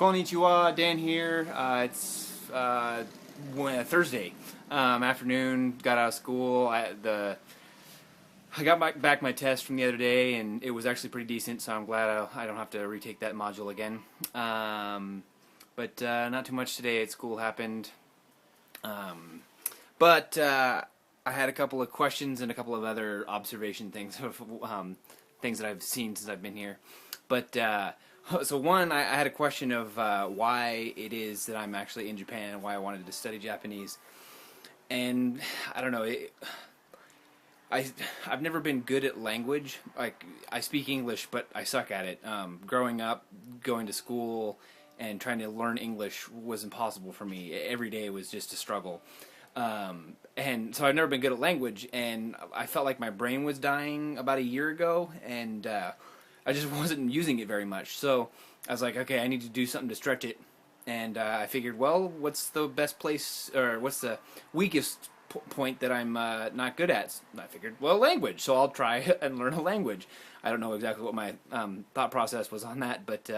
Konnichiwa, Dan here. It's Thursday afternoon. Got out of school. I got back my test from the other day, and it was actually pretty decent. So I'm glad I don't have to retake that module again. But not too much today at school happened. But I had a couple of questions and a couple of other observation things of things that I've seen since I've been here. But so one, I had a question of why it is that I'm actually in Japan and why I wanted to study Japanese. And I don't know, I've never been good at language. Like, I speak English, but I suck at it. Growing up, going to school, and trying to learn English was impossible for me. Every day was just a struggle. And so I've never been good at language, and I felt like my brain was dying about a year ago, and I just wasn't using it very much. So I was like, okay, I need to do something to stretch it. And I figured, well, what's the best place, or what's the weakest point that I'm not good at? And I figured, well, language. So I'll try and learn a language. I don't know exactly what my thought process was on that, but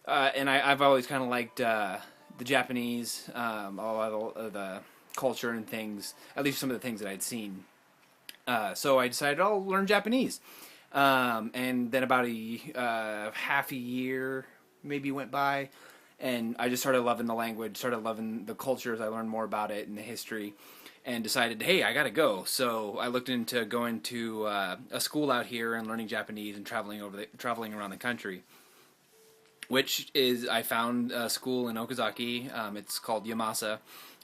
and I've always kind of liked the Japanese, a lot of the culture and things, at least some of the things that I'd seen. So I decided I'll learn Japanese. And then about half a year maybe went by, and I just started loving the language, started loving the culture as I learned more about it and the history, and decided, hey, I gotta go. So I looked into going to a school out here and learning Japanese and traveling around the country. Which is, I found a school in Okazaki. It's called Yamasa.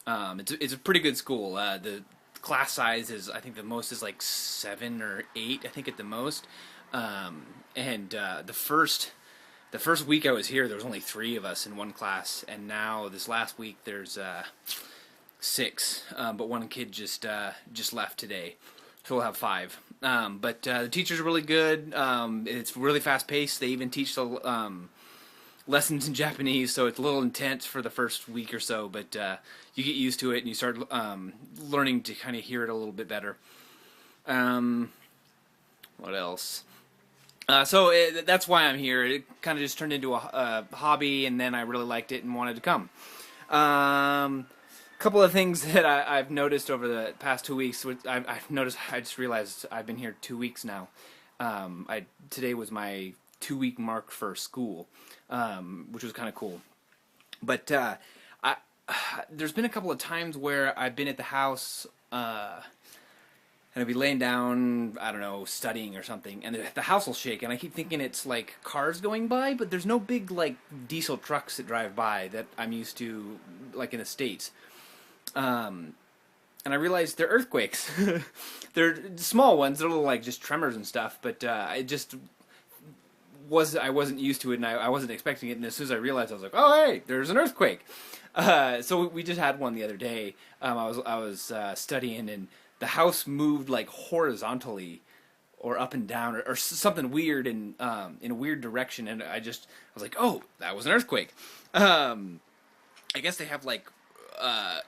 It's a pretty good school. The class size is, I think the most is like 7 or 8, I think at the most. And the first week I was here, there was only 3 of us in one class, and now this last week there's 6. But one kid just left today, so we'll have 5. But the teachers are really good. It's really fast paced. They even teach the lessons in Japanese, so it's a little intense for the first week or so, but you get used to it and you start learning to kind of hear it a little bit better. What else? So that's why I'm here. It kind of just turned into a hobby, and then I really liked it and wanted to come. Couple of things that I've noticed over the past 2 weeks. Which I've noticed. I just realized I've been here 2 weeks now. Today was my 2-week mark for school, which was kind of cool. But there's been a couple of times where I've been at the house and I'd be laying down, I don't know, studying or something, and the house will shake, and I keep thinking it's like cars going by, but there's no big like diesel trucks that drive by that I'm used to, like in the States. And I realized they're earthquakes. They're small ones. They're little like just tremors and stuff, but I wasn't used to it, and I wasn't expecting it. And as soon as I realized, I was like, "Oh, hey, there's an earthquake!" So we just had one the other day. I was studying, and the house moved like horizontally, or up and down, or something weird in a weird direction. And I was like, "Oh, that was an earthquake." I guess they have like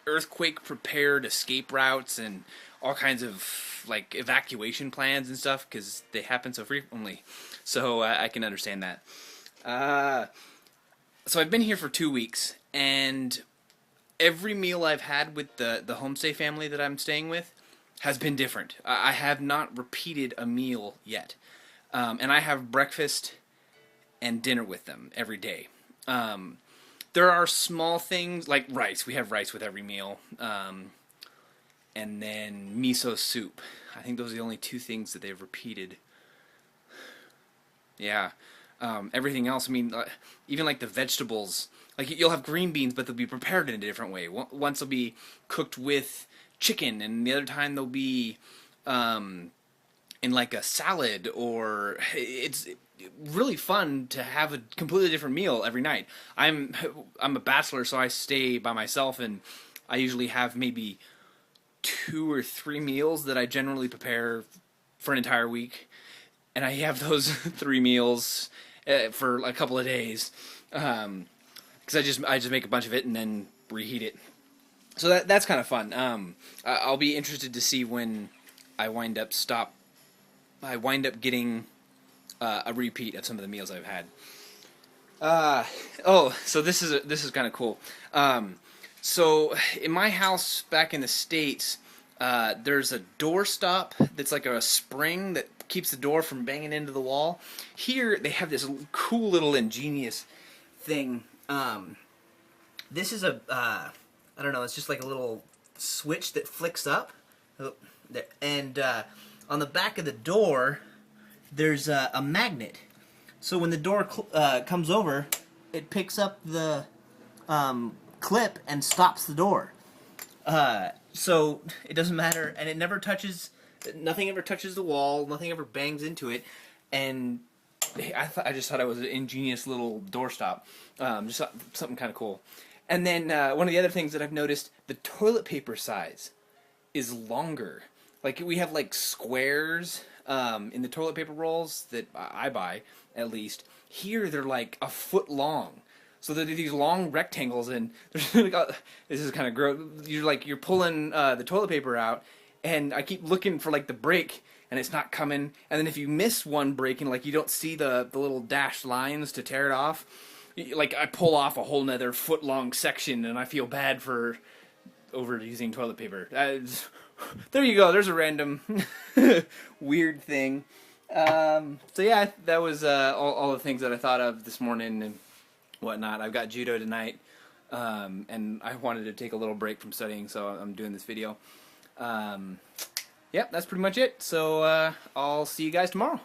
earthquake prepared escape routes and all kinds of like evacuation plans and stuff, because they happen so frequently. So I can understand that. So I've been here for 2 weeks, and every meal I've had with the homestay family that I'm staying with has been different. I have not repeated a meal yet. And I have breakfast and dinner with them every day. There are small things like rice. We have rice with every meal. And then miso soup. I think those are the only 2 things that they've repeated. Yeah. Everything else, I mean, even like the vegetables, like you'll have green beans, but they'll be prepared in a different way. Once they'll be cooked with chicken, and the other time they'll be in like a salad, or it's really fun to have a completely different meal every night. I'm a bachelor, so I stay by myself, and I usually have maybe 2 or 3 meals that I generally prepare for an entire week, and I have those 3 meals for a couple of days, because I just make a bunch of it and then reheat it. So that's kind of fun. I'll be interested to see when I wind up getting a repeat of some of the meals I've had. So this is kind of cool. So in my house back in the States, there's a doorstop that's like a spring that keeps the door from banging into the wall. Here they have this cool little ingenious thing. This is I don't know, it's just like a little switch that flicks up. Oh, there. And on the back of the door, there's a magnet. So when the door comes over, it picks up the clip and stops the door. So it doesn't matter, and it never touches. Nothing ever touches the wall. Nothing ever bangs into it. And I just thought it was an ingenious little doorstop. Just something kind of cool. And then one of the other things that I've noticed, the toilet paper size is longer. Like we have like squares in the toilet paper rolls that I buy, at least. Here they're like a foot long. So they're these long rectangles, and this is kind of gross. You're pulling the toilet paper out, and I keep looking for like the break, and it's not coming. And then if you miss one break and like you don't see the little dashed lines to tear it off, like I pull off a whole nother foot long section, and I feel bad for overusing toilet paper. There you go. There's a random weird thing. So yeah, that was all the things that I thought of this morning and whatnot. I've got judo tonight, and I wanted to take a little break from studying, so I'm doing this video. Yep, that's pretty much it. So I'll see you guys tomorrow.